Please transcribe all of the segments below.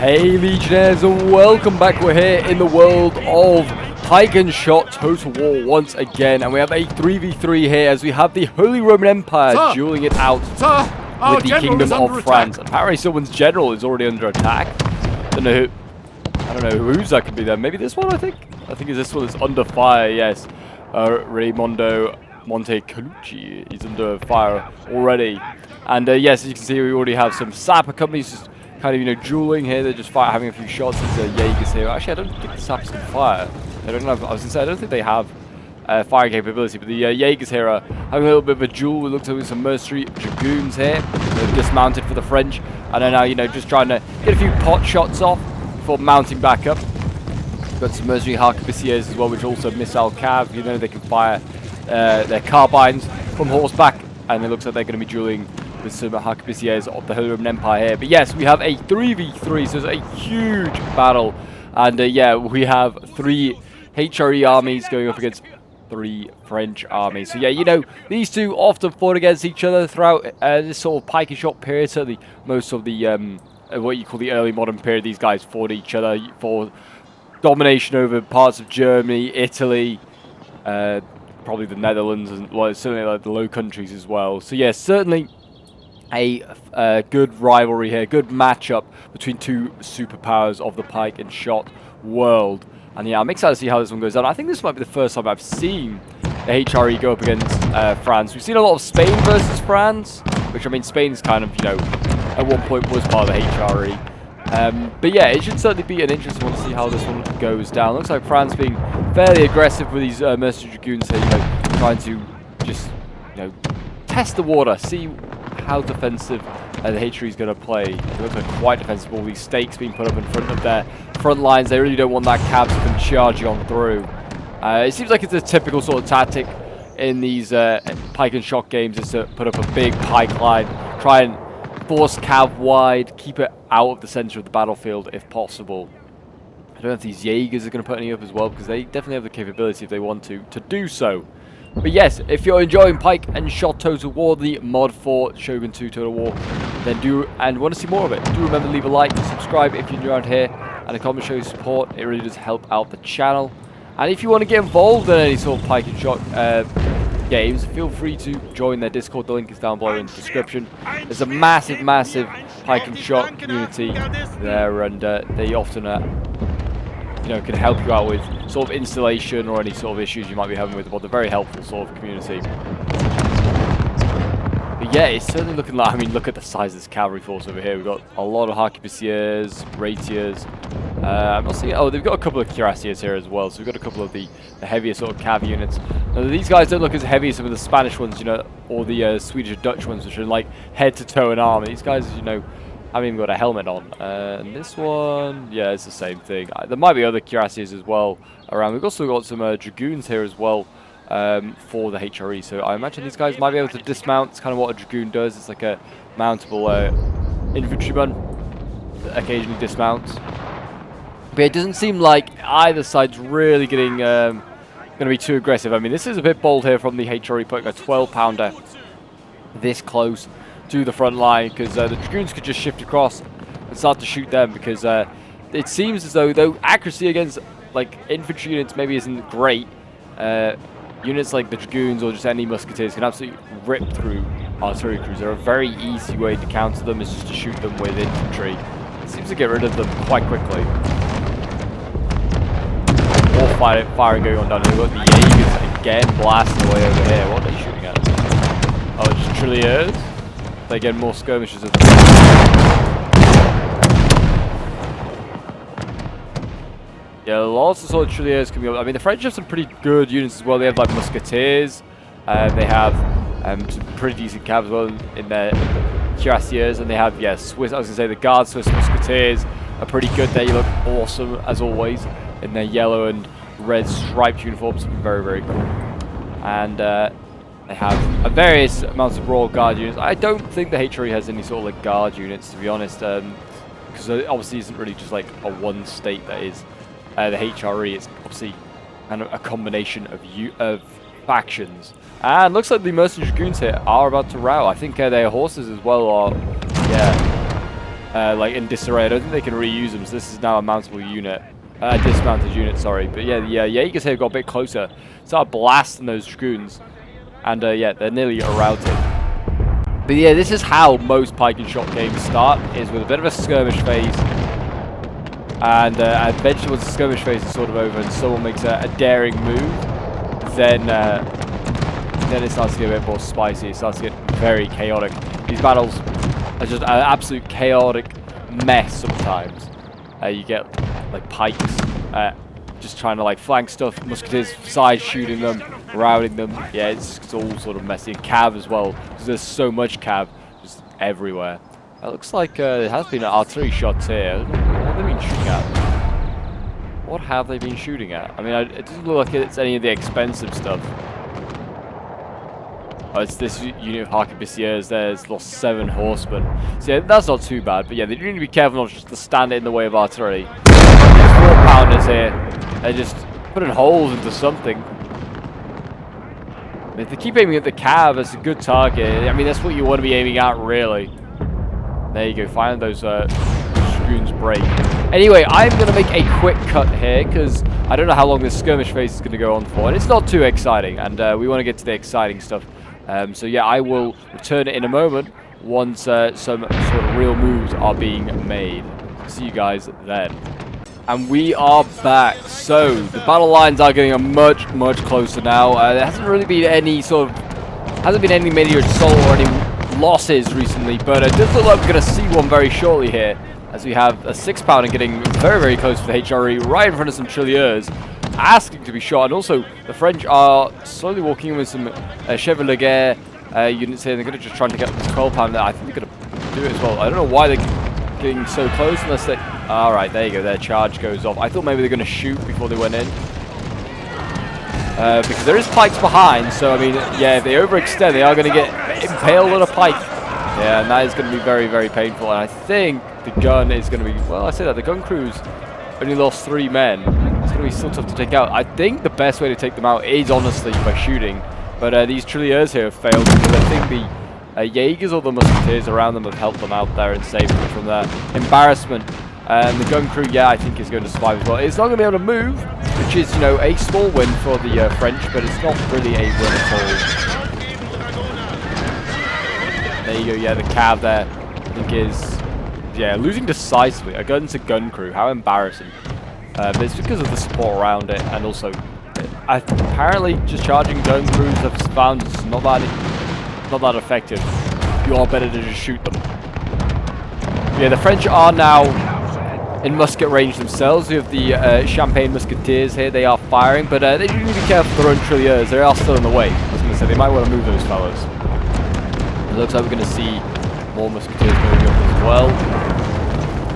Hey Legionnaires, and welcome back. We're here in the world of Pike Shot Total War once again, and we have a 3v3 here as we have the Holy Roman Empire dueling it out with the Kingdom of France. Apparently someone's general is already under attack. I don't know whose that could be there. Maybe this one, I think this one is under fire, yes. Raimondo Montecolucci is under fire already. And yes, as you can see, we already have some sapper companies just kind of, dueling here. They're just having a few shots at the Jaegers here. Actually, I don't think the sappers can fire. I don't think they have fire capability, but the Jaegers here are having a little bit of a duel. It looks like with some mercenary dragoons here. They've dismounted for the French, and are now, just trying to get a few pot shots off before mounting back up. We've got some mercenary arquebusiers as well, which also missile cav. They can fire their carbines from horseback, and it looks like they're going to be dueling with some arquebusiers of the Holy Roman Empire here. But yes, we have a 3v3, so it's a huge battle. And yeah, we have 3 HRE armies going up against 3 French armies. So yeah, these two often fought against each other throughout this sort of Pike Shot period. Certainly most of the, what you call the early modern period, these guys fought each other for domination over parts of Germany, Italy, probably the Netherlands, and certainly like the Low Countries as well. So yeah, certainly a good rivalry here, good matchup between 2 superpowers of the Pike and Shot world. And yeah, I'm excited to see how this one goes down. I think this might be the first time I've seen the HRE go up against France. We've seen a lot of Spain versus France, which, I mean, Spain's kind of, at one point was part of the HRE. But yeah, it should certainly be an interesting one to see how this one goes down. Looks like France being fairly aggressive with these mercenary dragoons here, trying to just, test the water, see how defensive the HRE is going to play. It looks like quite defensive. All these stakes being put up in front of their front lines. They really don't want that cav to come charging on through. It seems like it's a typical sort of tactic in these Pike and Shot games, is to put up a big pike line, try and force cav wide, keep it out of the center of the battlefield if possible. I don't know if these Jaegers are going to put any up as well, because they definitely have the capability, if they want to do so. But yes, if you're enjoying Pike and Shot Total War, the mod for Shogun 2 Total War, then and want to see more of it, do remember to leave a like, subscribe if you're new around here, and a comment show your support. It really does help out the channel. And if you want to get involved in any sort of Pike and Shot games, feel free to join their Discord. The link is down below in the description. There's a massive Pike and Shot community there, and they often can help you out with sort of installation or any sort of issues you might be having with them. They're very helpful sort of community. But yeah, it's certainly looking like, I mean, look at the size of this cavalry force over here. We've got a lot of arquebusiers, rapiers. I'm not seeing, they've got a couple of cuirassiers here as well. So we've got a couple of the heavier sort of cav units. Now, these guys don't look as heavy as some of the Spanish ones, or the Swedish or Dutch ones, which are like head to toe in armor. These guys, haven't even got a helmet on. And this one, yeah, it's the same thing. There might be other cuirassiers as well around. We've also got some dragoons here as well for the HRE. So I imagine these guys might be able to dismount. It's kind of what a dragoon does. It's like a mountable infantryman that occasionally dismounts. But it doesn't seem like either side's really getting going to be too aggressive. I mean, this is a bit bold here from the HRE, putting a 12-pounder this close to the front line, because the dragoons could just shift across and start to shoot them, because it seems as though accuracy against like infantry units maybe isn't great. Units like the dragoons or just any musketeers can absolutely rip through artillery crews. They're a very easy way to counter them, is just to shoot them with infantry. It seems to get rid of them quite quickly. More firing going on down here. We've got the Jaegers again blasting away over here. What are they shooting at? Oh, just trilliers. They get more skirmishes of yeah, lots of sort of trilliers coming up. I mean, the French have some pretty good units as well. They have like musketeers. They have some pretty decent cav as well in their cuirassiers, and they have Swiss. I was gonna say the Guard Swiss musketeers are pretty good. They look awesome as always in their yellow and red striped uniforms. Very cool. And they have various amounts of Royal Guard units. I don't think the HRE has any sort of like Guard units, to be honest, because it obviously isn't really just like a one state that is the HRE. It's obviously kind of a combination of factions. And looks like the mercenary dragoons here are about to rout. I think their horses as well are, like in disarray. I don't think they can reuse them, so this is now a mountable unit. Dismounted unit, sorry. But yeah, the Jaegers here got a bit closer. Started blasting those dragoons. And yeah, they're nearly routed. But yeah, this is how most Pike and Shot games start, is with a bit of a skirmish phase. And eventually once the skirmish phase is sort of over and someone makes a daring move, then it starts to get a bit more spicy. It starts to get very chaotic. These battles are just an absolute chaotic mess sometimes. You get like pikes just trying to like flank stuff, musketeers side shooting them, routing them. Yeah, it's all sort of messy. And cav as well, because there's so much cav just everywhere. It looks like there has been artillery shots here. What have they been shooting at? What have they been shooting at? I mean, it doesn't look like it's any of the expensive stuff. Oh, it's this unit of Harquebusiers. There's lost 7 horsemen. So yeah, that's not too bad. But yeah, they do need to be careful not just to stand in the way of artillery. There's 4-pounders here. They're just putting holes into something. If they keep aiming at the cav, it's a good target. I mean, that's what you want to be aiming at, really. There you go. Find those dragoons break. Anyway, I'm going to make a quick cut here because I don't know how long this skirmish phase is going to go on for. And it's not too exciting. And we want to get to the exciting stuff. So yeah, I will return in a moment once some sort of real moves are being made. See you guys then. And we are back. So the battle lines are getting much closer now. There hasn't really been any any major assault or any losses recently, but it does look like we're going to see one very shortly here, as we have a 6-pounder getting very close to the HRE right in front of some tirailleurs, asking to be shot. And also the French are slowly walking in with some Chevalier de Guerre units here. They're going to just trying to get this 12-pounder. I think they're going to do it as well. I don't know why they're getting so close unless they... Alright, there you go. Their charge goes off. I thought maybe they're going to shoot before they went in. Because there is pikes behind, so I mean, yeah, if they overextend, they are going to get impaled on a pike. Yeah, and that is going to be very painful. And I think the gun is going to be... Well, I say that. The gun crew's only lost 3 men. It's going to be still tough to take out. I think the best way to take them out is honestly by shooting. But these tirailleurs here have failed because I think the Jaegers or the musketeers around them have helped them out there and saved them from their embarrassment. And the gun crew, yeah, I think is going to survive as well. It's not going to be able to move, which is, you know, a small win for the French, but it's not really a win at all. There you go, yeah, the cav there, I think is, yeah, losing decisively against a gun crew. How embarrassing. But it's because of the support around it, and also, apparently just charging gun crews I've found it's not that effective. You are better to just shoot them. Yeah, the French are now in musket range themselves. We have the Champagne Musketeers here. They are firing, but they do need to be careful of their own tirailleurs. They are still in the way. I was going to say, they might want to move those fellas. It looks like we're going to see more Musketeers moving up as well.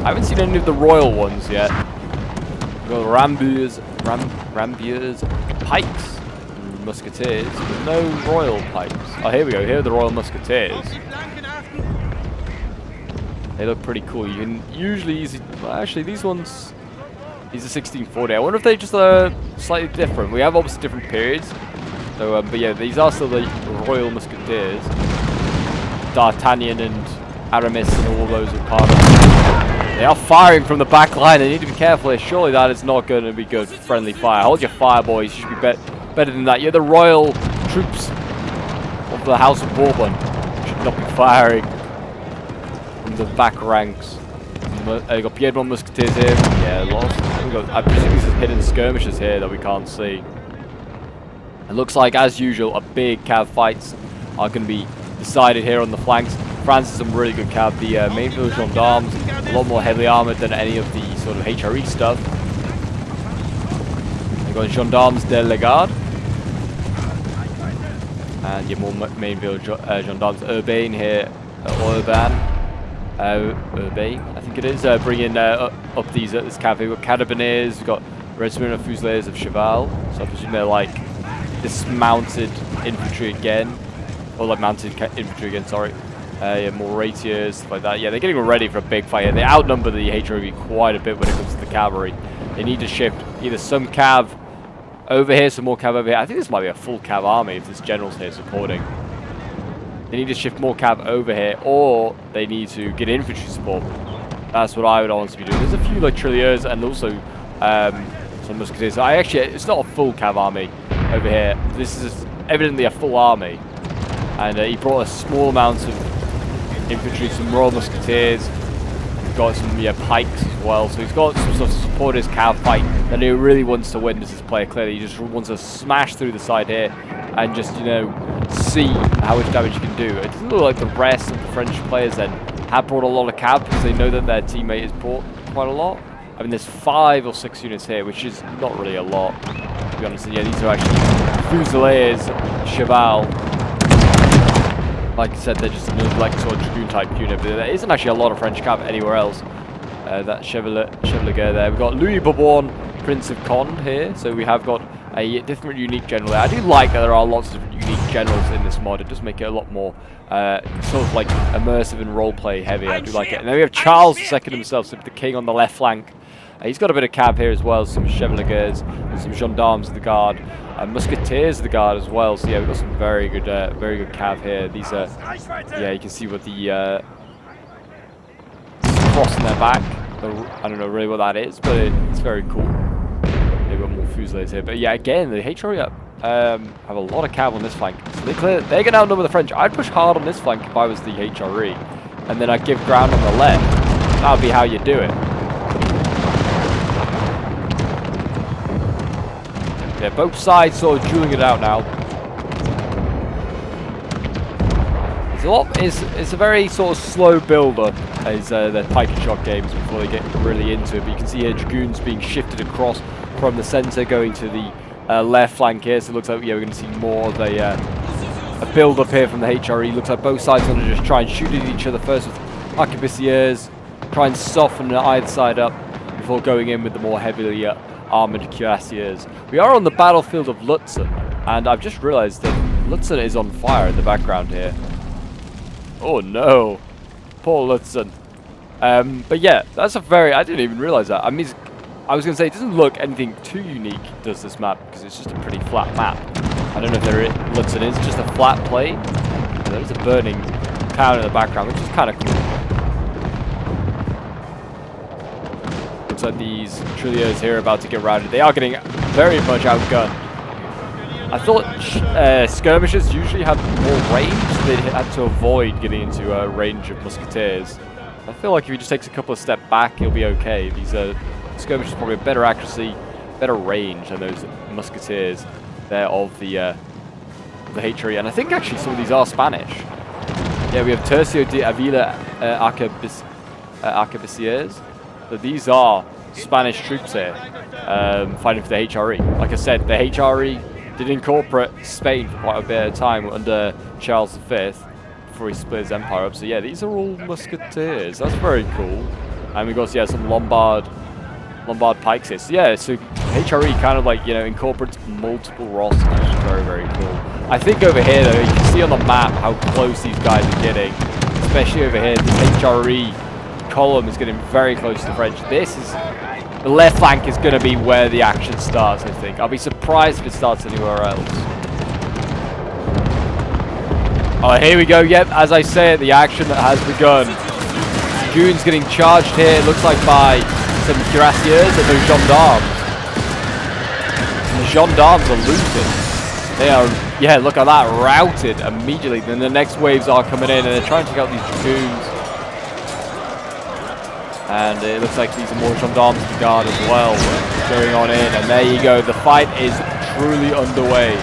I haven't seen any of the royal ones yet. We've got Rambiers, Pikes, and Musketeers, but no royal Pikes. Oh, here we go. Here are the royal Musketeers. They look pretty cool. You can usually well, actually, these are 1640. I wonder if they just are slightly different. We have obviously different periods. So, but yeah, these are still the Royal Musketeers. D'Artagnan and Aramis and all those are part of it. They are firing from the back line. They need to be careful here. Surely that is not going to be good friendly fire. Hold your fire, boys. You should be better than that. You're the royal troops of the House of Bourbon. You should not be firing the back ranks. You got Piedmont Musketeers here. Yeah, lost. I presume these are hidden skirmishes here that we can't see. It looks like, as usual, a big cav fights are going to be decided here on the flanks. France has some really good cav. The Mainville Gendarmes, a lot more heavily armored than any of the sort of HRE stuff. They've got Gendarmes de la Garde. And your more Mainville Gendarmes Urbain here, Urbain, I think it is, bringing up this cav. We've got Carabineers, we've got Regiment of Fusiliers of Cheval, so I presume they're like dismounted infantry again, or like mounted infantry again, sorry. Yeah, more rapiers, stuff like that. Yeah, they're getting ready for a big fight. They outnumber the HRE quite a bit when it comes to the cavalry. They need to shift either some cav over here, some more cav over here. I think this might be a full cav army if this general's here supporting. They need to shift more cav over here, or they need to get infantry support. That's what I would honestly be doing. There's a few like trilliers and also some musketeers. It's not a full cav army over here. This is evidently a full army, and he brought a small amount of infantry, some royal musketeers. He's got some pikes as well. So he's got some stuff to support his cav fight that he really wants to win. This is player clearly. He just wants to smash through the side here and just see how much damage he can do. It doesn't look like the rest of the French players then have brought a lot of cav because they know that their teammate has brought quite a lot. I mean, there's 5 or 6 units here, which is not really a lot, to be honest. And yeah, these are actually Fusiliers, Cheval. Like I said, they're just another like sort of Dragoon type unit, but there isn't actually a lot of French cav anywhere else. That Chevalier there. We've got Louis Bourbon, Prince of Con here, so we have got a different unique general there. I do like that there are lots of unique generals in this mod. It does make it a lot more sort of like immersive and roleplay heavy. I do like it. And then we have Charles II himself, so the king on the left flank. He's got a bit of cav here as well, some chevaliers, some gendarmes of the guard, musketeers of the guard as well. So yeah, we've got some very good cav here. These are, yeah, you can see what the cross in their back. I don't know really what that is, but it's very cool. They've got more Fusiliers here, but yeah, again, the HRE have a lot of cav on this flank. So they're going to outnumber the French. I'd push hard on this flank if I was the HRE, and then I'd give ground on the left. That would be how you do it. Yeah, both sides sort of dueling it out now. It's a very sort of slow build-up as the Pike Shot games before they get really into it. But you can see here Dragoons being shifted across from the centre, going to the left flank here. So it looks like we're going to see more of a build-up here from the HRE. Looks like both sides want to just try and shoot at each other first with arquebusiers, try and soften either side up before going in with the more heavily armoured cuirassiers. We are on the battlefield of Lutzen, and I've just realised that Lutzen is on fire in the background here. Oh no, poor Lutzen. But yeah, that's I didn't even realise that. I mean, I was going to say, it doesn't look anything too unique, does this map, because it's just a pretty flat map. I don't know if Lutzen is just a flat plain. There's a burning town in the background, which is kind of cool. Looks like these trilliers here are about to get routed. They are getting very much outgunned. I thought skirmishes usually have more range, so they had to avoid getting into range of musketeers. I feel like if he just takes a couple of steps back, he'll be okay. These skirmishes probably have better accuracy, better range than those musketeers there of the HRE. And I think actually some of these are Spanish. Yeah, we have Tercio de Avila arquebusiers. So these are Spanish troops here fighting for the HRE. Like I said, the HRE did incorporate Spain for quite a bit of time under Charles V before he split his empire up. So yeah, these are all musketeers. That's very cool. And we've got some Lombard pikes here. So yeah, so HRE kind of like incorporates multiple rosters, which is very, very cool. I think over here though, you can see on the map how close these guys are getting. Especially over here, this HRE column is getting very close to the French. The left flank is going to be where the action starts, I think. I'll be surprised if it starts anywhere else. Oh, here we go. Yep, as I say it, the action has begun. Dragoons getting charged here, it looks like by some cuirassiers and those gendarmes. And the gendarmes are losing. They are, yeah, look at that, routed immediately. Then the next waves are coming in and they're trying to take out these dragoons. And it looks like these are more gendarmes of the guard as well going on in. And there you go, the fight is truly underway.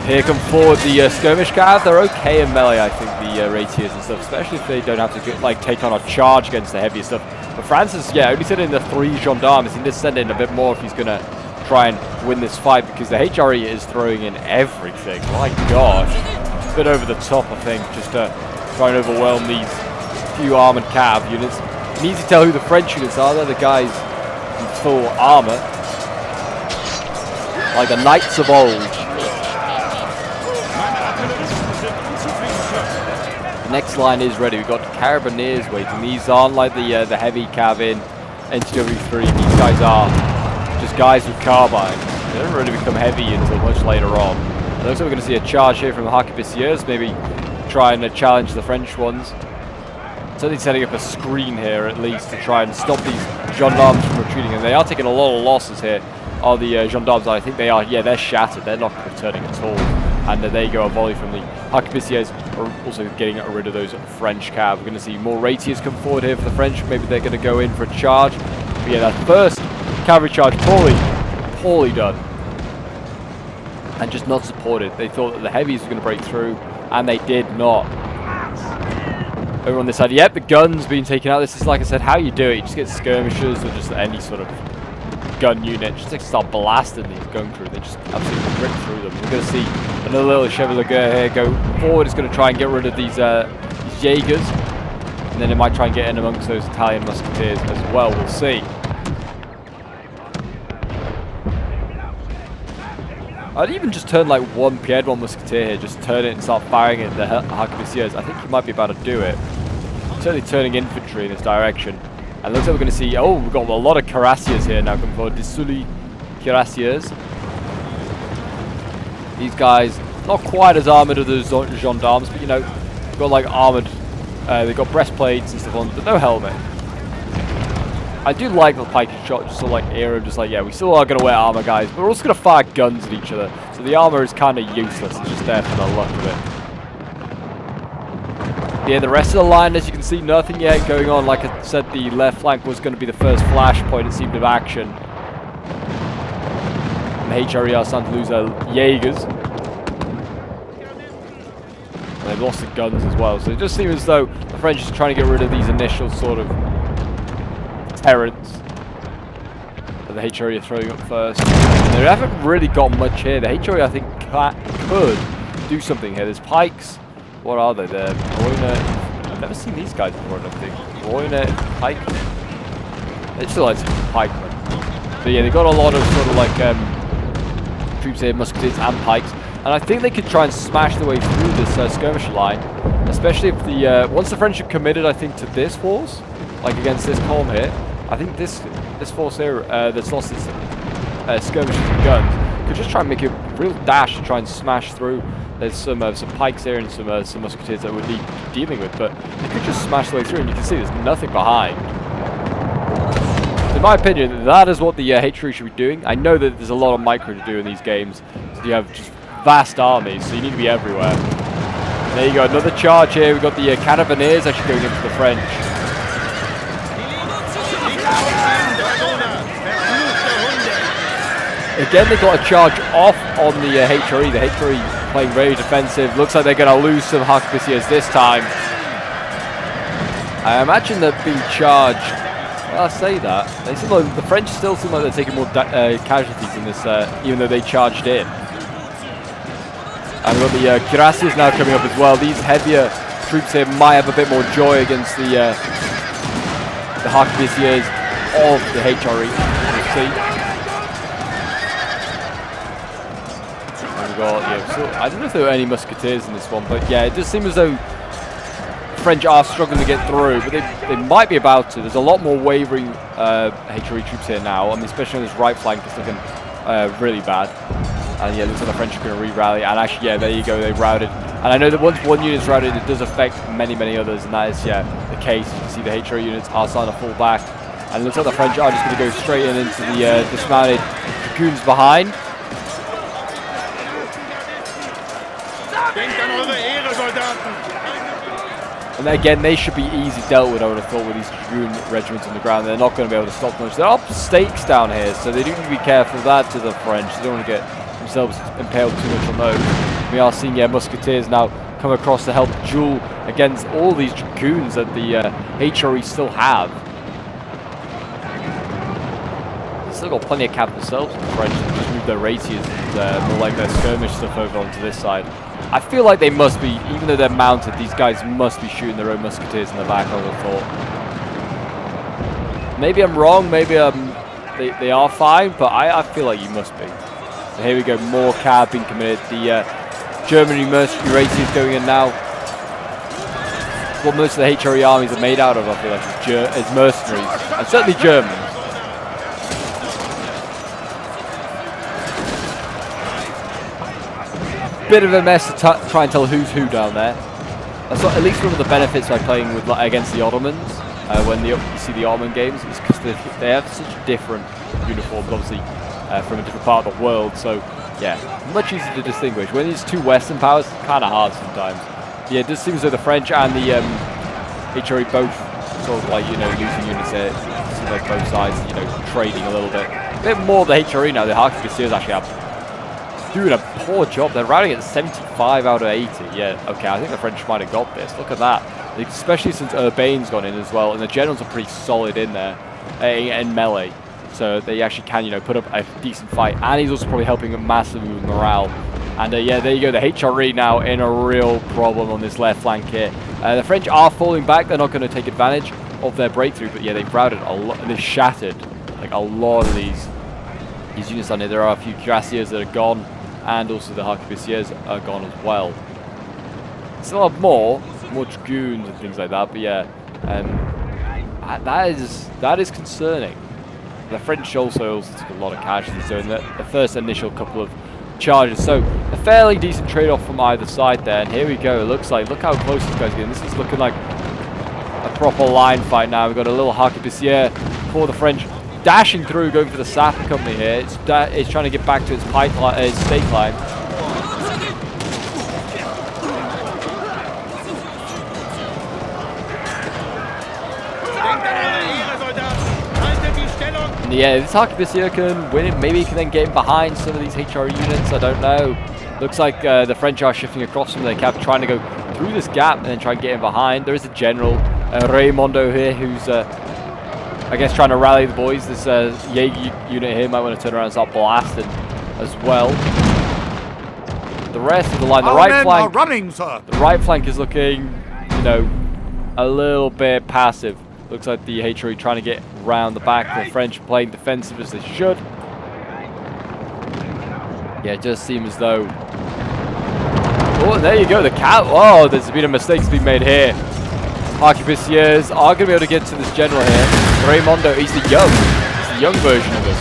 Here come forward the skirmish cav. They're okay in melee, I think, the rapiers and stuff, especially if they don't have to take on a charge against the heavier stuff. But Francis, yeah, only sent in the 3 gendarmes. He needs to send in a bit more if he's going to try and win this fight, because the HRE is throwing in everything. My gosh. A bit over the top, I think, just to try and overwhelm these few armoured cav units. You can easily tell who the French units are. They're the guys in full armour, like the knights of old. The next line is ready. We've got carabineers waiting. These aren't like the heavy cav in NTW3. These guys are just guys with carbines. They don't really become heavy until much later on. It looks like we're going to see a charge here from the arquebusiers, maybe trying to challenge the French ones. Certainly setting up a screen here at least to try and stop these gendarmes from retreating, and they are taking a lot of losses here. Are the gendarmes? I think they are. Yeah, they're shattered. They're not returning at all. And there you go, a volley from the arquebusiers, are also getting rid of those French cav. We're going to see more rapiers come forward here for the French. Maybe they're going to go in for a charge. But yeah, that first cavalry charge, poorly done. And just not supported. They thought that the heavies were going to break through, and they did not. Over on this side, yep, the gun's being taken out. This is, like I said, how you do it. You just get skirmishes or just any sort of gun unit. Just like start blasting these gun crew. They just absolutely rip through them. We're going to see another little Chevalier here go forward. It's going to try and get rid of these Jaegers. And then it might try and get in amongst those Italian musketeers as well. We'll see. I'd even just turn like one Piedmont musketeer here, just turn it and start firing at the arquebusiers. I think he might be about to do it. Certainly turning infantry in this direction. And looks like we're going to see, oh, we've got a lot of cuirassiers here now coming forward. Disuli cuirassiers. These guys, not quite as armoured as the gendarmes, but you know, they've got like armoured, they've got breastplates and stuff on, but no helmet. I do like the Pike Shot, just sort of like era, just like, yeah, we still are going to wear armor, guys, but we're also going to fire guns at each other. So the armor is kind of useless. It's just there for the luck of it. Yeah, the rest of the line, as you can see, nothing yet going on. Like I said, the left flank was going to be the first flashpoint, it seemed, of action. And the HRE are starting to lose their Jaegers. And they've lost the guns as well. So it just seems as though the French are trying to get rid of these initial sort of terrans that the HRE are throwing up first. And they haven't really got much here. The HRE, I think, could do something here. There's pikes. What are they? They're Roiner. I've never seen these guys before, I don't think. Roiner, Pike. It's still like pikemen. But yeah, they've got a lot of sort of like troops here, musketeers and pikes. And I think they could try and smash their way through this skirmish line. Especially if the once the French are committed, I think, to this force, like against this column here. I think this force here that's lost its skirmishes and guns could just try and make a real dash to try and smash through. There's some pikes here and some musketeers that we'll be dealing with, but they could just smash their way through, and you can see there's nothing behind. In my opinion, that is what the HRE should be doing. I know that there's a lot of micro to do in these games. So you have just vast armies, so you need to be everywhere. There you go, another charge here. We've got the Carabineers actually going into the French. Again, they got a charge off on the HRE. The HRE playing very defensive. Looks like they're going to lose some arquebusiers this time. I imagine they're being charged. Well, I say that. They seem like, the French still seem like they're taking more casualties in this, even though they charged in. And we've got the cuirassiers now coming up as well. These heavier troops here might have a bit more joy against the arquebusiers of the HRE. We'll see. So I don't know if there were any musketeers in this one, but yeah, it does seem as though the French are struggling to get through, but they might be about to. There's a lot more wavering HRE troops here now. I mean, especially on this right flank, it's looking really bad. And yeah, it looks like the French are going to re-rally. And actually, yeah, there you go, they routed. And I know that once one unit's routed, it does affect many, many others, and that is, yeah, the case. You can see the HRE units are starting to fall back. And it looks like the French are just going to go straight into the dismounted dragoons behind. And again, they should be easy dealt with, I would have thought, with these dragoon regiments on the ground. They're not going to be able to stop much. There are stakes down here, so they do need to be careful of that to the French. They don't want to get themselves impaled too much on those. We are seeing, yeah, musketeers now come across to help duel against all these dragoons that the HRE still have. They've still got plenty of cap themselves, the French just move their rapiers and more like their skirmish stuff over onto this side. I feel like they must be, even though they're mounted, these guys must be shooting their own musketeers in the back, I would have thought. Maybe I'm wrong, maybe they are fine, but I feel like you must be. So here we go, more cab being committed. The Germany mercenary races going in now. What most of the HRE armies are made out of, I feel like, is mercenaries, and certainly Germans. bit of a mess to try and tell who's who down there. That's at least one of the benefits by playing with against the Ottomans. When you see the Ottoman games, is because they have such different uniforms, obviously from a different part of the world. So yeah, much easier to distinguish. When it's two Western powers, it's kind of hard sometimes. Yeah, it does seem as though the French and the HRE both sort of like, you know, losing units there. It seems like both sides, you know, trading a little bit. A bit more the HRE now. The Arquebusiers actually are doing a poor job. They're routing at 75 out of 80. Yeah, okay, I think the French might have got this. Look at that. Especially since Urbain's gone in as well, and the generals are pretty solid in there in melee. So they actually can, you know, put up a decent fight. And he's also probably helping massively with morale. And yeah, there you go. The HRE now in a real problem on this left flank here. The French are falling back. They're not going to take advantage of their breakthrough. But yeah, they've routed a lot. They've shattered like a lot of these units on here. There are a few cuirassiers that are gone. And also the Arquebusiers are gone as well. Still have more dragoons and things like that. But yeah, that is concerning. The French also took a lot of casualties during the first initial couple of charges. So a fairly decent trade-off from either side there. And here we go. It looks like, look how close this guy's getting. This is looking like a proper line fight now. We've got a little Arquebusier for the French dashing through, going for the sapper company here. It's trying to get back to its pipeline, its stake line. And yeah, this Arquebusier can win it. Maybe he can then get in behind some of these HRE units. I don't know. Looks like the French are shifting across from their cap, trying to go through this gap and then try and get in behind. There is a general, Raimondo here, who's I guess trying to rally the boys. This Jaeger unit here might want to turn around and start blasting as well. The rest of the line, the right flank, running, sir. The right flank is looking, you know, a little bit passive. Looks like the HRE trying to get round the back. The French playing defensive as they should. Yeah, it just seems as though. Oh, there you go. The cat. Oh, there's been a mistake that's been made here. Arquebusiers are going to be able to get to this general here. Raimondo, he's the young version of him.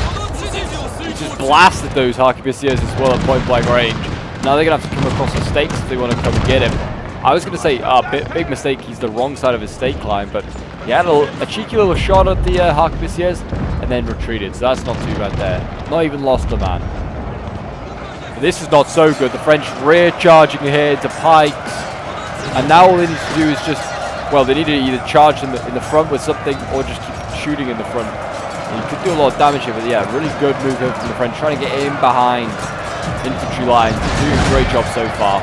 He just blasted those Arquebusiers as well at point blank range. Now they're going to have to come across the stakes if they want to come and get him. I was going to say, big mistake, he's the wrong side of his stake line, but he had a cheeky little shot at the Arquebusiers and then retreated, so that's not too bad there. Not even lost a man. But this is not so good. The French rear charging ahead to pikes, and now all they need to do is just, well, they need to either charge in the front with something or just keep shooting in the front. And you could do a lot of damage here, but yeah, really good move here from the French, trying to get in behind infantry lines. Doing a great job so far.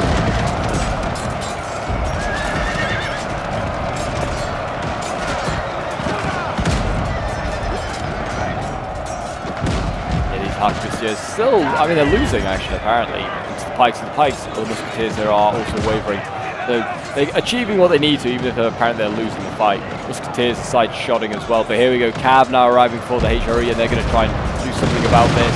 Arquebusiers still, I mean, they're losing actually, apparently. It's the pikes and the pikes, the musketeers there are also wavering. They're achieving what they need to, even if apparently they're losing the fight. Musketeers side shotting as well, but here we go. Cav now arriving for the HRE, and they're going to try and do something about this.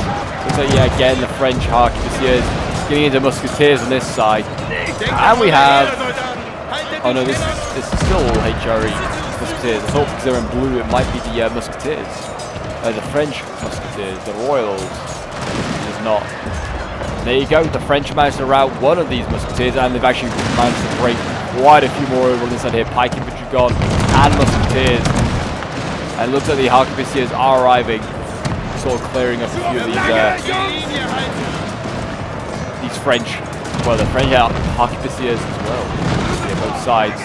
So yeah, again, the French Arquebusiers getting into musketeers on this side. And we have, oh no, this is still HRE musketeers. I thought because they're in blue, it might be the musketeers. The French musketeers, the Royals, is not. There you go, the French managed to rout one of these musketeers, and they've actually managed to break quite a few more over on this side here. Pike infantry gone, and musketeers. And it looks like the Arquebusiers are arriving, sort of clearing up a few of these French, well, the French Arquebusiers as well, yeah, both sides.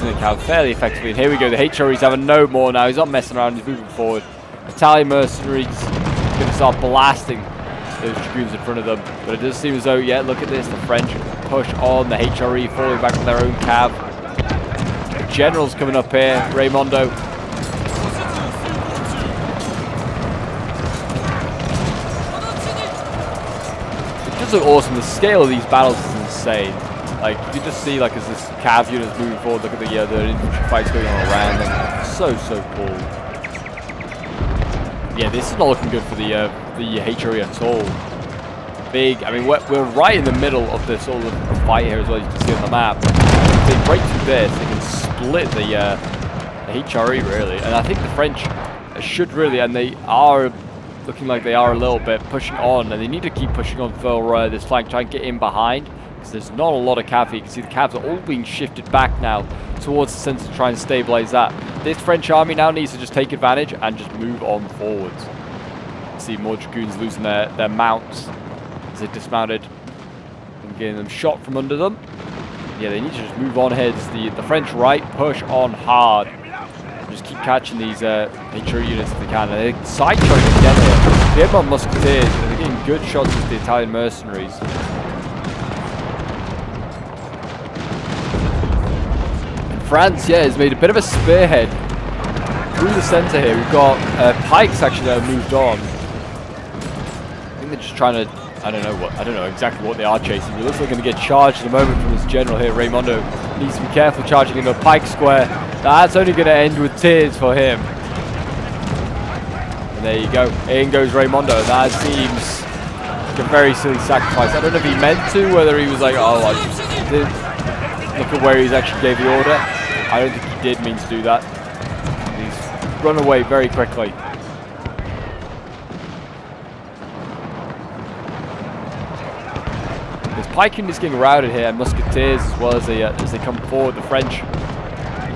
The count fairly effectively, and here we go. The HRE's having no more now. He's not messing around, he's moving forward. Italian mercenaries going to start blasting those dragoons in front of them, but it does seem as though, yeah, look at this, the French push on, the HRE falling back with their own cav. The general's coming up here, Raimondo. It does look awesome. The scale of these battles is insane. Like, you can just see, like, as this cav unit is moving forward, look at the infantry fights going on around them. So cool. Yeah, this is not looking good for the HRE at all. Big, I mean, we're right in the middle of this sort of fight here as well, as you can see on the map. If they break through this, they can split the HRE, really. And I think the French should really, and they are looking like they are a little bit pushing on, and they need to keep pushing on for this flank, try and get in behind, because there's not a lot of cav here. You can see the cavs are all being shifted back now towards the center to try and stabilize that. This French army now needs to just take advantage and just move on forwards. See more dragoons losing their mounts as they dismounted and getting them shot from under them. Yeah, they need to just move on here. The French right push on hard. Just keep catching these HRE units if they can. And they're side charging together. The Edmond Musketeers, they're getting good shots with the Italian mercenaries. And France, yeah, has made a bit of a spearhead through the center here. We've got Pikes actually that have moved on. I think they're just trying to, I don't know exactly what they are chasing. It looks like they're going to get charged in a moment from this general here. Raimondo needs to be careful charging into a Pike square. That's only going to end with tears for him. And there you go. In goes Raimondo. That seems like a very silly sacrifice. I don't know if he meant to, whether he was like, oh, I just didn't look at where he actually gave the order. I don't think he did mean to do that. He's run away very quickly. There's Pike units getting routed here, and Musketeers as well as they come forward. The French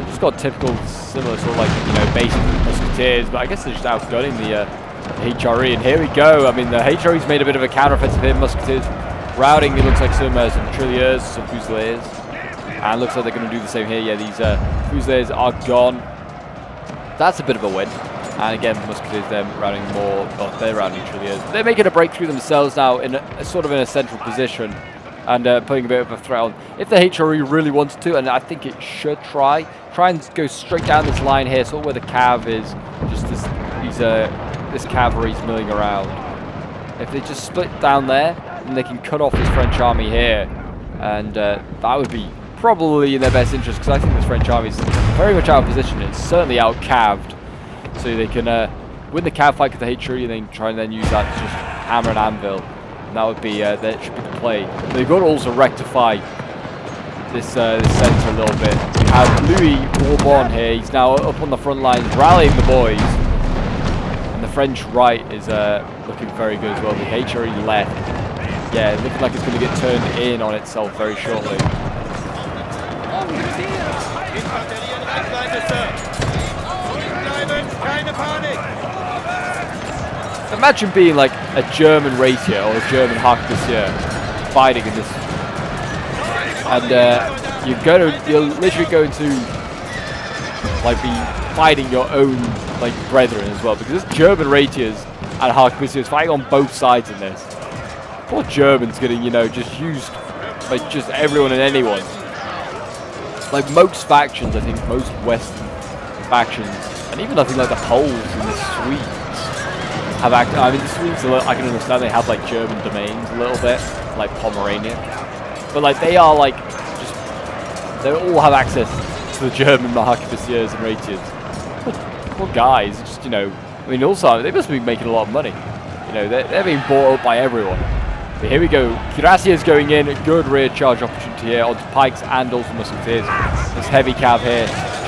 just got typical, similar sort of like, you know, basic Musketeers, but I guess they're just outgunning the HRE. And here we go. I mean, the HRE's made a bit of a counteroffensive here. Musketeers routing. It looks like some Trilliers, some Fusiliers, and looks like they're going to do the same here. Yeah, these Fusiliers are gone. That's a bit of a win. And again, Musketeers, they're routing more. Oh, they're routing Trilliers. They're making a breakthrough themselves now in a sort of in a central position, and putting a bit of a threat on. If the HRE really wanted to, and I think it should try and go straight down this line here, sort of where the cav is, just this cavalry's milling around. If they just split down there, then they can cut off this French army here, and that would be probably in their best interest, because I think this French army is very much out of position. It's certainly out caved, so they can win the cav fight with the HRE and then try and then use that to just hammer and anvil. And that would be that should be the play. But they've got to also rectify this centre a little bit. We have Louis Bourbon here. He's now up on the front lines, rallying the boys. And the French right is looking very good as well. The HRE left, yeah, looking like it's going to get turned in on itself very shortly. Imagine being like a German rapier or a German Hackbussier fighting in this, and you're literally going to like be fighting your own like brethren as well, because there's German rapiers and Hackbussiers fighting on both sides in this. Poor Germans getting, you know, just used by just everyone and anyone. Like most factions, I think most Western factions, and even I think like the Poles and the Swedes have acted. I mean, the Swedes, I can understand they have like German domains a little bit, like Pomerania, but like they are like just, they all have access to the German Hackbussiers and rapiers. Poor guys, just, you know, I mean, also they must be making a lot of money. You know, they're being bought up by everyone. But here we go. Cuirassiers going in. A good rear charge opportunity here onto Pikes and also Musketeers. This heavy cav here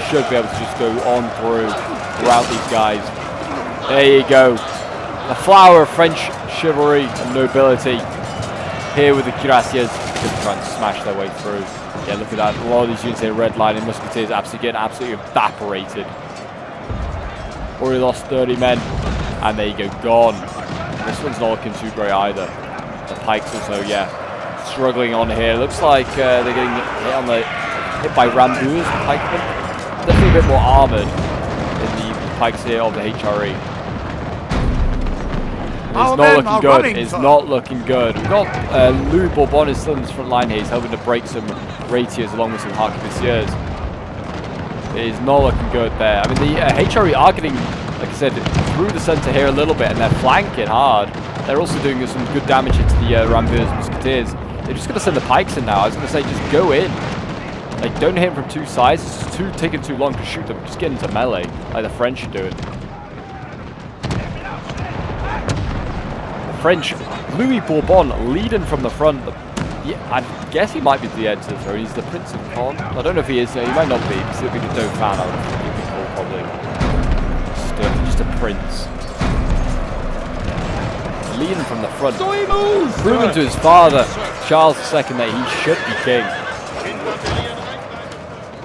should be able to just go on throughout these guys. There you go. The flower of French chivalry and nobility here with the Cuirassiers. Just trying to smash their way through. Yeah, look at that. A lot of these units here redlining. Musketeers absolutely getting evaporated. Already lost 30 men. And there you go, gone. This one's not looking too great either. The Pikes also, yeah, struggling on here. Looks like they're getting hit by Rambours, the pikemen. Definitely a bit more armoured in the Pikes here of the HRE. It's not looking good. It's not looking good. We've got Louis Bourbon is still in this front line here. He's helping to break some rapiers along with some Hackbussiers. It is not looking good there. I mean, the HRE are getting, like I said, through the centre here a little bit, and they're flanking hard. They're also doing some good damage into the Rambours Musketeers. They're just going to send the Pikes in now. I was going to say, just go in. Like, don't hit them from two sides. It's just taking too long to shoot them. Just get into melee, like the French are doing. The French, Louis Bourbon leading from the front. Yeah, I guess he might be the heir to the throne. He's the Prince of Con. I don't know if he is. He might not be. He's still be the Dauphin. I would think he'd be called probably. Just a prince. leading from the front. Proving to his father, Charles II, that he should be king.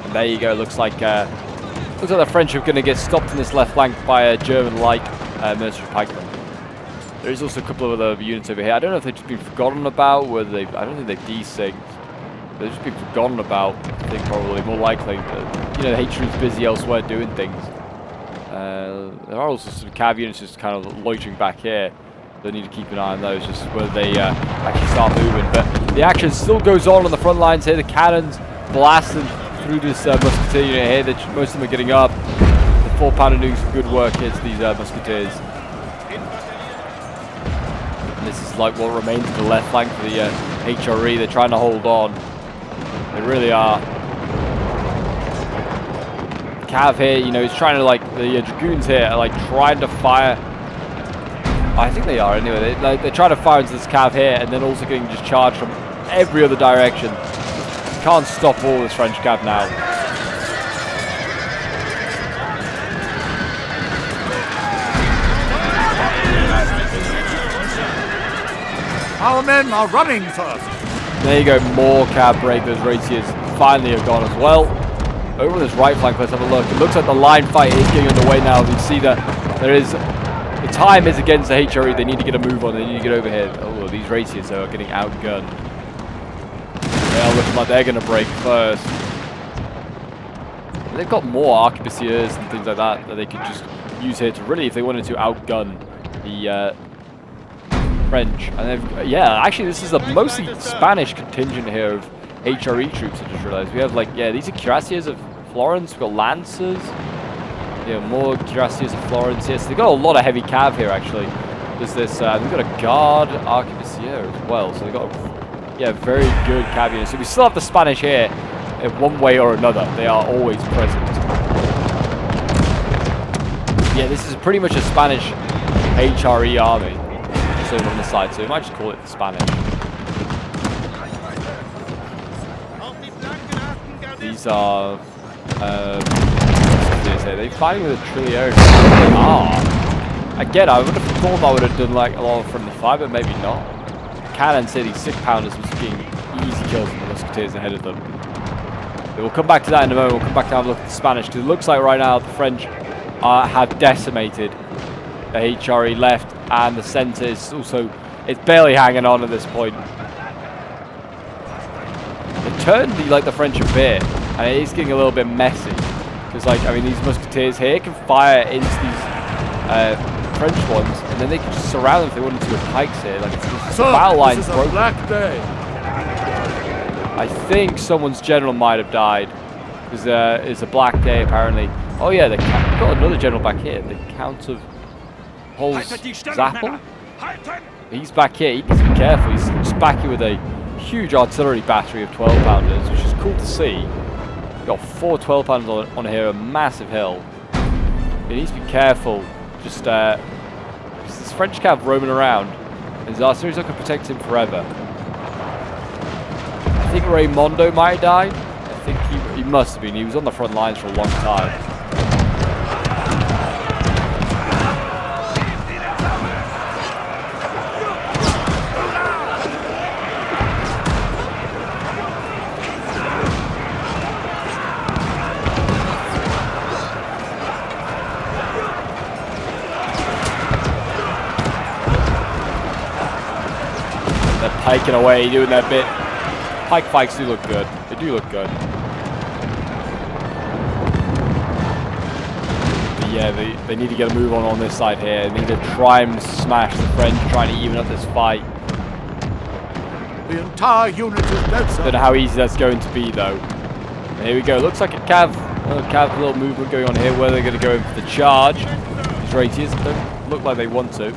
And there you go. Looks like the French are going to get stopped in this left flank by a German light military pikemen. There is also a couple of other units over here. I don't know if they've just been forgotten about, whether they. I don't think they've desynced. They've just been forgotten about. I think probably more likely. You know, the HRE's busy elsewhere doing things. There are also some cav units just kind of loitering back here. They need to keep an eye on those, just whether they actually start moving. But the action still goes on the front lines here. The cannons blasting through this musketeer unit here. Most of them are getting up. The 4-pounder doing some good work here to these musketeers. And this is like what remains of the left flank for the HRE. They're trying to hold on. They really are. Cav here, you know, he's trying to, like, the dragoons here are like trying to fire. I think they are anyway. They're trying to fire into this cav here, and then also getting just charged from every other direction. You can't stop all this French cav now. Our men are running first. There you go, more cav break. Those raciers finally have gone as well. Over on this right flank, let's have a look. It looks like the line fight is getting underway now. You see that there is, the time is against the HRE. They need to get a move on. They need to get over here. Oh, these raciers are getting outgunned. They are looking like they're going to break first. And they've got more arquebusiers and things like that that they could just use here to really, if they wanted to, outgun the French. And they've, yeah, actually this is a mostly Spanish contingent here of HRE troops. I just realized we have, like, yeah, these are cuirassiers of Florence. We've got lancers. Yeah, more cuirassiers of Florence. Yes, they've got a lot of heavy cav here actually. There's this. They've got a guard arquebusier as well. So they've got, yeah, very good cav units. So we still have the Spanish here in one way or another. They are always present. Yeah, this is pretty much a Spanish HRE army. So on the side, so we might just call it the Spanish. These are, they're fighting with a Trillier. They are. Again, I would have thought I would have done like a lot of friendly fire, but maybe not. Cannon say these 6-pounders was getting easy kills from the musketeers ahead of them. But we'll come back to that in a moment. We'll come back to have a look at the Spanish, because it looks like right now the French have decimated the HRE left, and the centre is also, it's barely hanging on at this point. It turned the French a bit, and it is getting a little bit messy. Because, like, I mean, these musketeers here can fire into these French ones, and then they can just surround them if they wanted to with pikes here. Like, it's the battle line's broken. A black day. I think someone's general might have died. Because it's a black day, apparently. Oh, yeah, we've got another general back here. The Count of Zappel? He's back here. He needs to be careful. He's just back here with a huge artillery battery of 12-pounders, which is cool to see. We've got 4 12-pounders on here, a massive hill. He needs to be careful. Just because this French cav roaming around, and his artillery's not going to protect him forever. I think Raimondo might have died. I think he must have been. He was on the front lines for a long time. Piking away, doing their bit. Pike fights do look good. They do look good. But yeah, they need to get a move on this side here. They need to try and smash the French, trying to even up this fight. The entire unit is dead, sir. Don't know how easy that's going to be, though. And here we go. Looks like a cav little movement going on here, where they're going to go in for the charge. These raciers don't look like they want to.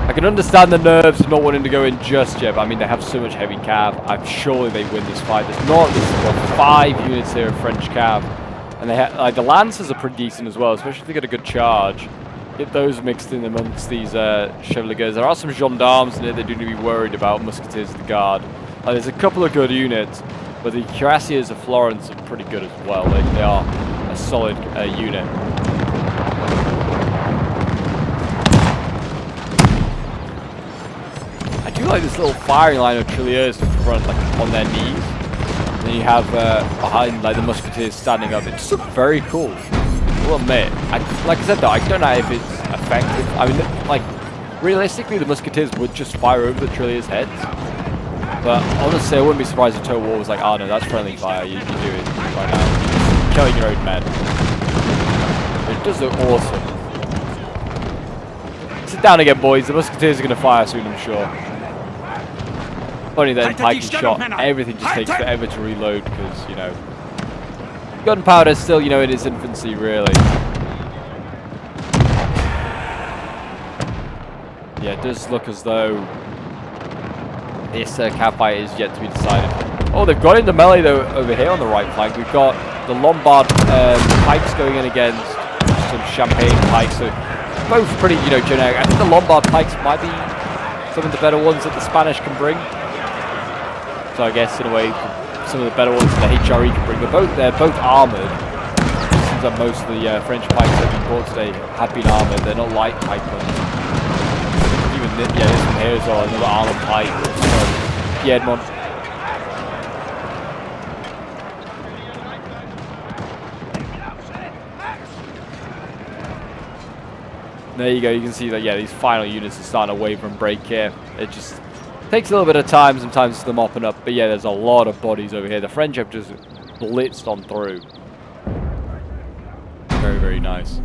I can understand the nerves of not wanting to go in just yet, but I mean, they have so much heavy cav. I'm sure they win this fight. There's got 5 units here of French cav, and they have, the lancers are pretty decent as well, especially if they get a good charge. Get those mixed in amongst these chevaliers. There are some gendarmes in here they do need to be worried about. Musketeers of the guard. There's a couple of good units, but the cuirassiers of Florence are pretty good as well. They are a solid unit. like this little firing line of tirailleurs in front, like on their knees. And then you have behind like the musketeers standing up. It just looked very cool. I'll admit. Like I said though, I don't know if it's effective. I mean, like realistically, the musketeers would just fire over the tirailleurs' heads. But honestly, I wouldn't be surprised if Total War was like, oh no, that's friendly fire. You do it right now, killing your own men. It does look awesome. Sit down again, boys. The musketeers are going to fire soon, I'm sure. Funny then, Pike Shot. Everything just takes forever to reload because, you know, gunpowder is still, you know, in its infancy, really. Yeah, it does look as though this cav fight is yet to be decided. Oh, they've got into melee though over here on the right flank. We've got the Lombard pikes going in against some Champagne pikes. So both pretty, you know, generic. I think the Lombard pikes might be some of the better ones that the Spanish can bring. So I guess in a way, some of the better ones that the HRE can bring. They're both armored. It seems like most of the French pikes that have been brought today have been armored. They're not light pike ones. Even this one here is another armored pike. Piedmont. There you go, you can see that, yeah, these final units are starting to waver and break here. It just takes a little bit of time sometimes for them mopping up, but yeah, there's a lot of bodies over here. The French have just blitzed on through. Very, very nice.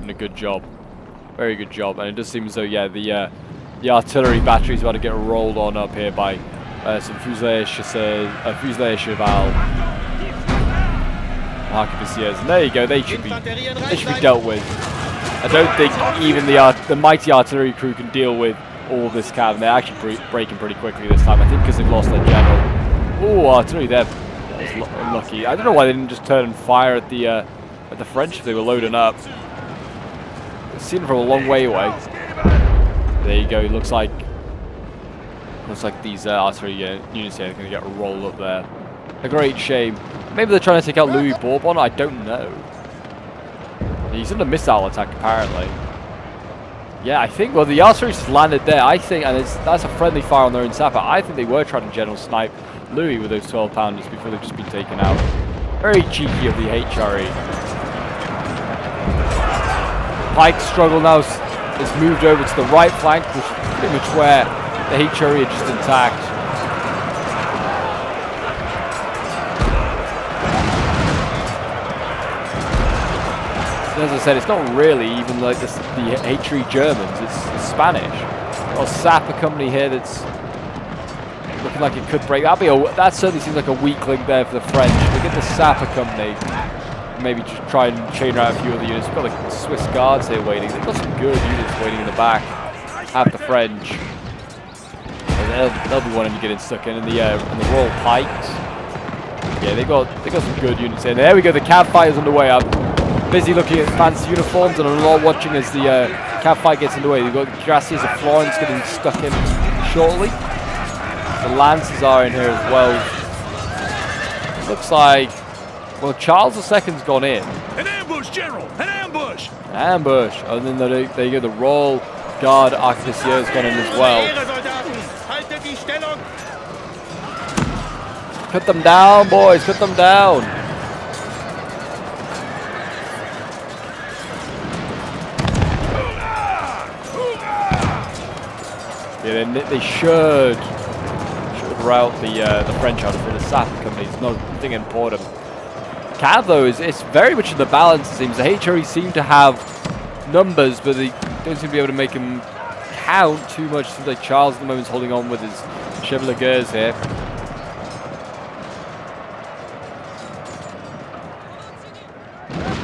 And a good job. Very good job. And it does seem as though, yeah, the artillery battery is about to get rolled on up here by some fusiliers cheval, arquebusiers. And there you go, they should be dealt with. I don't think even the mighty artillery crew can deal with all this cav, and they're actually breaking pretty quickly this time. I think because they've lost their general. Oh, artillery there. That was unlucky. I don't know why they didn't just turn and fire at the French if they were loading up. It's seen from a long way away. There you go. It looks like these artillery units here are going to get rolled up there. A great shame. Maybe they're trying to take out Louis Bourbon. I don't know. He's in a missile attack apparently. Yeah, I think. Well, the artillery just landed there. I think, and that's a friendly fire on their own sapper. I think they were trying to general snipe Louis with those 12-pounders before they've just been taken out. Very cheeky of the HRE. Pike's struggle now has moved over to the right flank, which is pretty much where the HRE are just intact. And as I said, it's not really even like the HRE Germans, it's the Spanish. Got a sapper company here that's looking like it could break. That certainly seems like a weak link there for the French. Look at the sapper company. Maybe just try and chain out a few of the units. We've got like Swiss guards here waiting. They've got some good units waiting in the back. Have the French. They'll be wanting to get in stuck in. And the Royal Pikes. Yeah, they got some good units in. There we go. The cav fight is underway. I'm busy looking at fancy uniforms, and I'm not watching as the cav fight gets underway. We've got Gracias of Florence getting stuck in shortly. The Lancers are in here as well. Looks like, well, Charles II's gone in. An ambush, General! An ambush! An ambush. And then there you go, the Royal Guard Arquebusiers has gone in as well. Cut them down, boys. Cut them down. Yeah, they should rout the French out for the sapper company. It's nothing important. Cav though it's very much in the balance. It seems the HRE seem to have numbers, but they don't seem to be able to make them count too much. It seems like Charles at the moment is holding on with his Chevaliers here.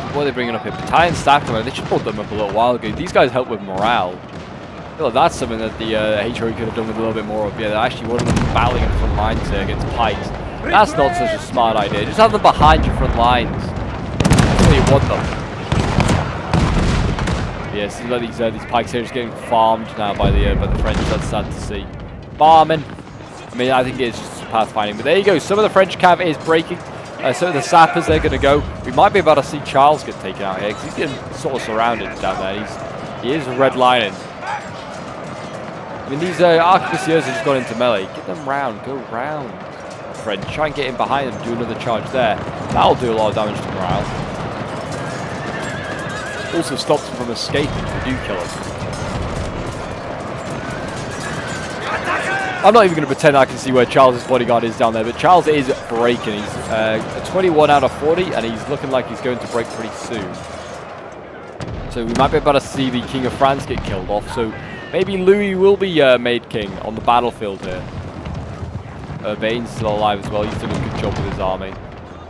What are they bringing up here? Battalion staff command. They should pull them up a little while ago. These guys help with morale. I feel like that's something that the HRE could have done with a little bit more of. Yeah, they're actually one of them battling in the front lines here against pikes. That's not such a smart idea. Just have them behind your front lines. That's where you want them. But yeah, it seems like these pikes here are just getting farmed now by the French. That's sad to see. Farming. I mean, I think it's just pathfinding. But there you go. Some of the French cav is breaking. So the sappers, they're going to go. We might be about to see Charles get taken out here because he's getting sort of surrounded down there. He is redlining. mean, these arquebusiers have just gone into melee. Get them round. Go round, French. Try and get in behind them. Do another charge there. That'll do a lot of damage to morale. Also stops them from escaping if you do kill them. I'm not even going to pretend I can see where Charles' bodyguard is down there, but Charles is breaking. He's a 21 out of 40, and he's looking like he's going to break pretty soon. So we might be able to see the King of France get killed off. So maybe Louis will be made king on the battlefield here. Urbain's still alive as well. He's doing a good job with his army.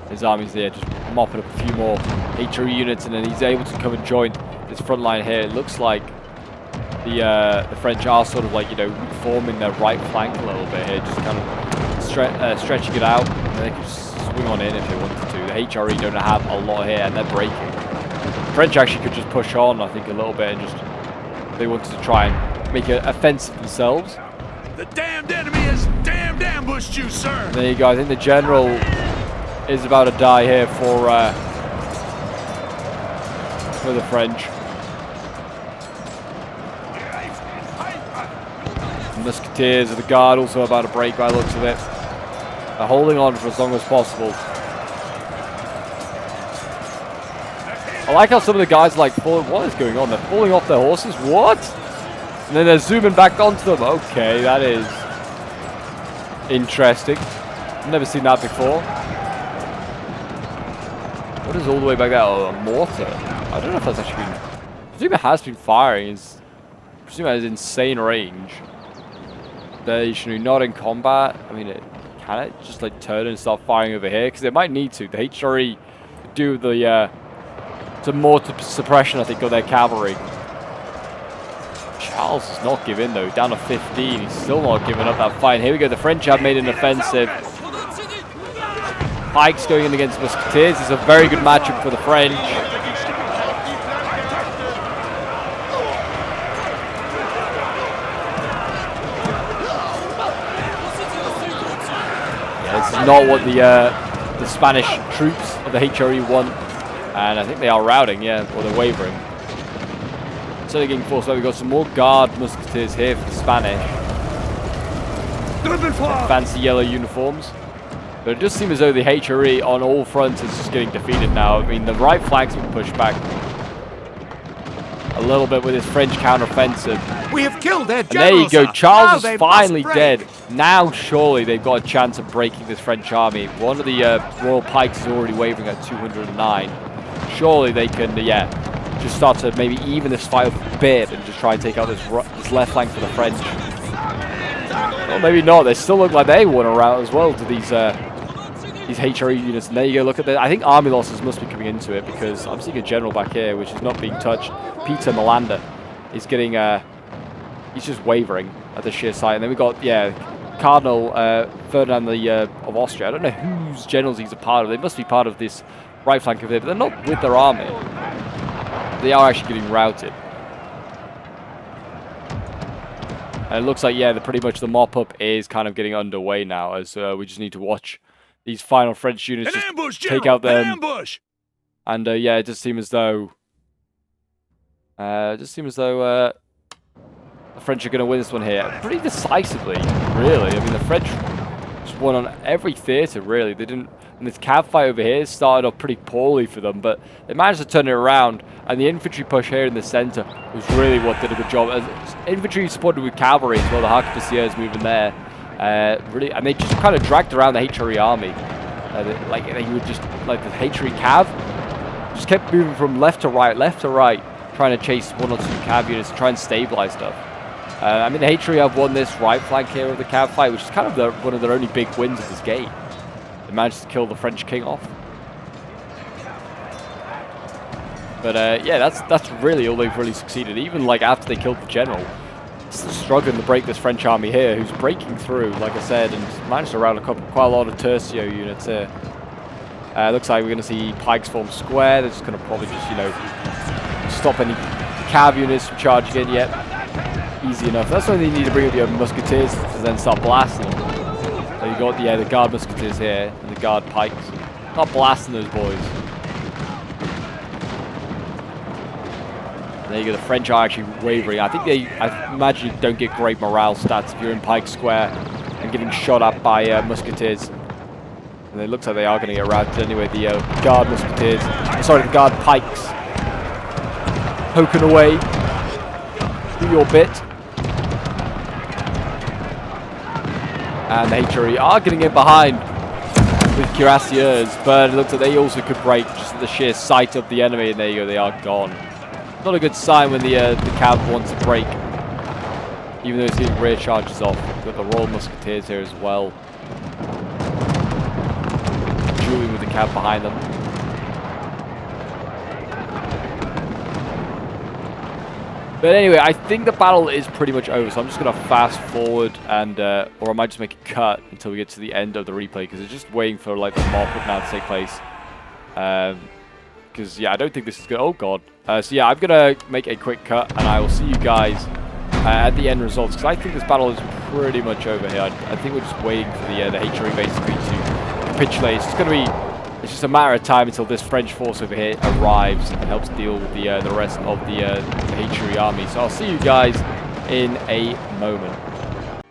His army's there just mopping up a few more HRE units, and then he's able to come and join this front line here. It looks like the French are sort of like, you know, reforming their right flank a little bit here, just kind of stretching it out. And they can just swing on in if they wanted to. The HRE don't have a lot here, and they're breaking. The French actually could just push on, I think, a little bit, and just they wanted to try and make an offensive themselves. The damned enemy has damned ambushed you, sir. And there you go. I think the general is about to die here for the French. Musketeers of the guard also about to break by the looks of it. They're holding on for as long as possible. I like how some of the guys like falling. What is going on? They're falling off their horses. What? And then they're zooming back onto them. Okay, that is interesting. I've never seen that before. What is all the way back there? Oh, a mortar. I don't know if that's actually been. I presume it has been firing. I presume it has insane range. Stationary, not in combat. I mean, can it just like turn and start firing over here? Because it might need to. The HRE do the some mortar suppression, I think, of their cavalry. Charles does not give in though. Down to 15. He's still not giving up that fight. Here we go. The French have made an offensive. Pike's going in against Musketeers. It's a very good matchup for the French. This is not what the Spanish troops of the HRE want, and I think they are routing, yeah, or they're wavering. So they're getting forced out. We've got some more guard musketeers here for the Spanish. Fancy yellow uniforms. But it does seem as though the HRE on all fronts is just getting defeated now. I mean, the right flank's been pushed back a little bit with this French counteroffensive. We have killed their general. And there you go. Sir. Charles is finally dead. Now, surely they've got a chance of breaking this French army. One of the Royal Pikes is already wavering at 209. Surely they can, yeah, just start to maybe even this fight up a bit and just try and take out this left flank for the French. Well, maybe not. They still look like they won a rout as well to these HRE units. And there you go. Look at that. I think army losses must be coming into it because I'm seeing a general back here which is not being touched. Peter Melander is getting he's just wavering at the sheer sight. And then we got, yeah, Cardinal Ferdinand of Austria. I don't know whose generals he's a part of. They must be part of this right flank of it, but they're not with their army. They are actually getting routed. And it looks like, yeah, pretty much the mop-up is kind of getting underway now, as we just need to watch these final French units just ambush, take out them. Ambush. And yeah, it does seem as though the French are going to win this one here pretty decisively, really. I mean, the French just won on every theatre, really. They didn't. And this cav fight over here started off pretty poorly for them, but they managed to turn it around. And the infantry push here in the center was really what did a good job. As infantry supported with cavalry as well, the arquebusiers moving there. Really, and they just kind of dragged around the HRE army. They would just, like the HRE cav, just kept moving from left to right, trying to chase one or two cav units and try and stabilize stuff. I mean, the HRE have won this right flank here of the cav fight, which is kind of one of their only big wins of this game. They managed to kill the French king off. But yeah, that's really all they've really succeeded. Even like after they killed the general, still struggling to break this French army here, who's breaking through, like I said, and managed to rout quite a lot of tercio units here. Looks like we're going to see Pikes form square. They're just going to probably just, you know, stop any cav units from charging in yet. Easy enough. That's why they need to bring up your musketeers to then start blasting them. So you got the guard musketeers here and the guard pikes. Not blasting those boys. There you go. The French are actually wavering. I imagine you don't get great morale stats if you're in Pike Square and getting shot at by musketeers. And it looks like they are going to get routed anyway. The guard musketeers, sorry, the guard pikes, poking away. Do your bit. And the HRE are getting in behind with cuirassiers, but it looks like they also could break just at the sheer sight of the enemy. And there you go, they are gone. Not a good sign when the cav wants to break, even though it's getting rear charges off. We've got the Royal Musketeers here as well, dueling with the cav behind them. But anyway, I think the battle is pretty much over, so I'm just going to fast forward and, or I might just make a cut until we get to the end of the replay, because it's just waiting for like the mob now to take place. Because yeah, I don't think this is good. Oh god. So yeah, I'm gonna make a quick cut, and I will see you guys at the end results, because I think this battle is pretty much over here. I think we're just waiting for the HRE basically to capitulate. It's just a matter of time until this French force over here arrives and helps deal with the rest of the HRE army. So I'll see you guys in a moment.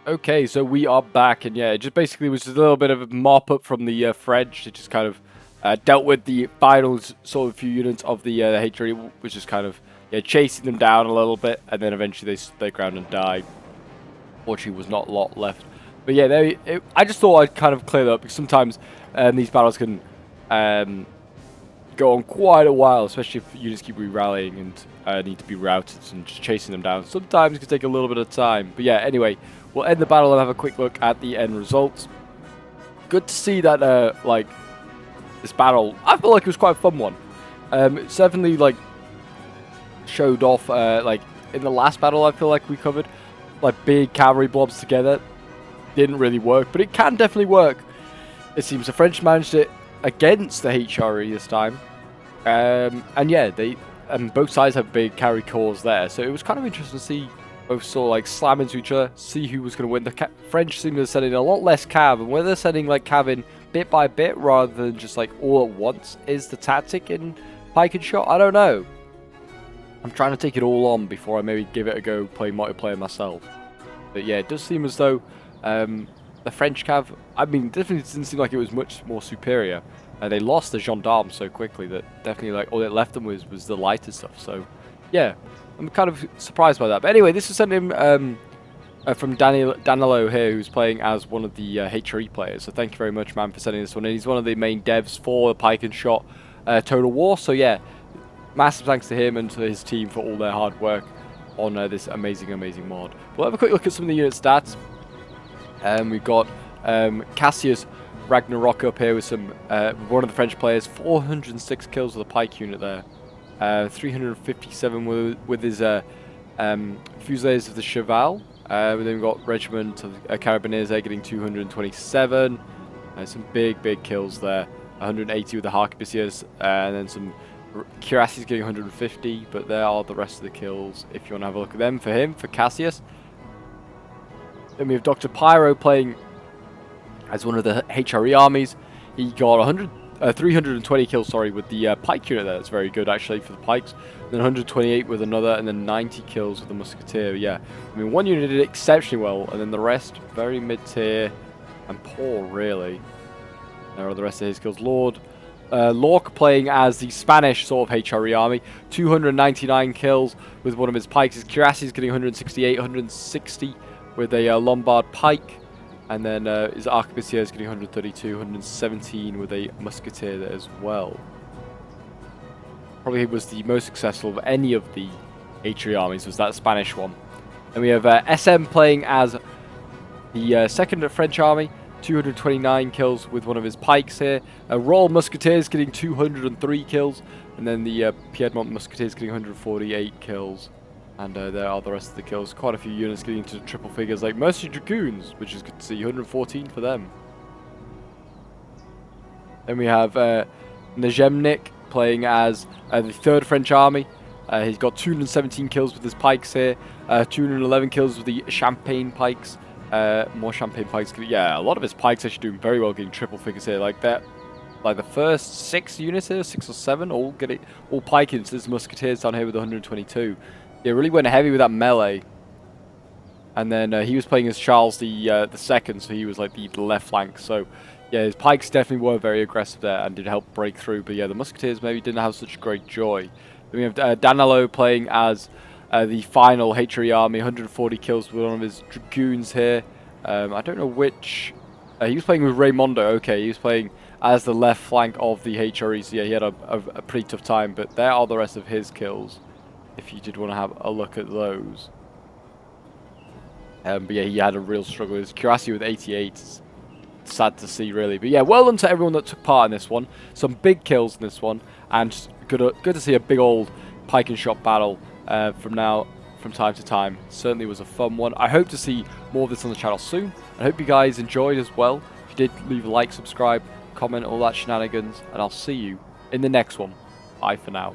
Okay, so we are back, and yeah, it just basically was just a little bit of a mop up from the French. It just kind of dealt with the final sort of few units of the HRE, which is kind of chasing them down a little bit, and then eventually they stood their ground and died. Fortunately, was not a lot left. But yeah, I just thought I'd kind of clear that up, because sometimes these battles can go on quite a while, especially if units keep re-rallying and need to be routed and just chasing them down. Sometimes it can take a little bit of time. But yeah, anyway, we'll end the battle and have a quick look at the end results. Good to see that, like, this battle, I feel like it was quite a fun one. It's definitely, like, showed off, like, in the last battle I feel like we covered, like, big cavalry blobs together. Didn't really work, but it can definitely work. It seems the French managed it against the HRE this time. And yeah, both sides have big carry cores there, so it was kind of interesting to see both sort of like slam into each other, see who was going to win. The French seem to be sending a lot less cav, and whether they're sending like cav in bit by bit rather than just like all at once is the tactic in Pike and Shot. I don't know. I'm trying to take it all on before I maybe give it a go, play multiplayer myself. But yeah, it does seem as though the French cav, I mean, definitely didn't seem like it was much more superior. They lost the gendarmes so quickly that definitely like all that left them was the lighter stuff. So yeah, I'm kind of surprised by that. But anyway, this was sent in from Danilo here, who's playing as one of the HRE players. So thank you very much, man, for sending this one in. He's one of the main devs for the Pike and Shot Total War. So yeah, massive thanks to him and to his team for all their hard work on this amazing mod. We'll have a quick look at some of the unit stats. We've got Cassius Ragnarok up here with some one of the French players, 406 kills with a Pike unit there, 357 with his Fusiliers of the Cheval. Then we've got Regiment of Carabiniers there getting 227. Some big kills there, 180 with the Harquebusiers, and then some Cuirassiers getting 150. But there are the rest of the kills if you want to have a look at them for Cassius. Then we have Dr. Pyro playing as one of the HRE armies. He got 320 kills, sorry, with the Pike unit there. That's very good, actually, for the Pikes. Then 128 with another, and then 90 kills with the Musketeer. Yeah, I mean, one unit did exceptionally well, and then the rest, very mid-tier and poor, really. There are the rest of his kills. Lork playing as the Spanish sort of HRE army. 299 kills with one of his Pikes. His Cuirassiers getting 168, 160 with a Lombard Pike. And then his Arquebusier is getting 132, 117 with a Musketeer there as well. Probably was the most successful of any of the HRE armies, was that Spanish one. And we have SM playing as the second French army, 229 kills with one of his Pikes here. Royal Musketeers getting 203 kills. And then the Piedmont Musketeers getting 148 kills. And there are the rest of the kills. Quite a few units getting into triple figures, like Mercy Dragoons, which is good to see. 114 for them. Then we have Najemnik playing as the third French army. He's got 217 kills with his Pikes here. 211 kills with the Champagne Pikes. More Champagne Pikes. Yeah, a lot of his Pikes actually doing very well, getting triple figures here. Like that. like the first 6 units here, 6 or 7, all Pikins. There's Musketeers down here with 122. Yeah, really went heavy with that melee. And then he was playing as Charles the second, so he was like the left flank. So yeah, his Pikes definitely were very aggressive there and did help break through. But yeah, the Musketeers maybe didn't have such great joy. Then we have Danilo playing as the final HRE army, 140 kills with one of his Dragoons here. I don't know which... he was playing with Raymondo, okay, he was playing as the left flank of the HRE, so yeah, he had a pretty tough time, but there are the rest of his kills, if you did want to have a look at those. But yeah, he had a real struggle. His Cuirassier with 88, it's sad to see really. But yeah, well done to everyone that took part in this one. Some big kills in this one, and good to see a big old Pike and Shot battle from time to time. Certainly was a fun one. I hope to see more of this on the channel soon. I hope you guys enjoyed as well. If you did, leave a like, subscribe, comment, all that shenanigans, and I'll see you in the next one. Bye for now.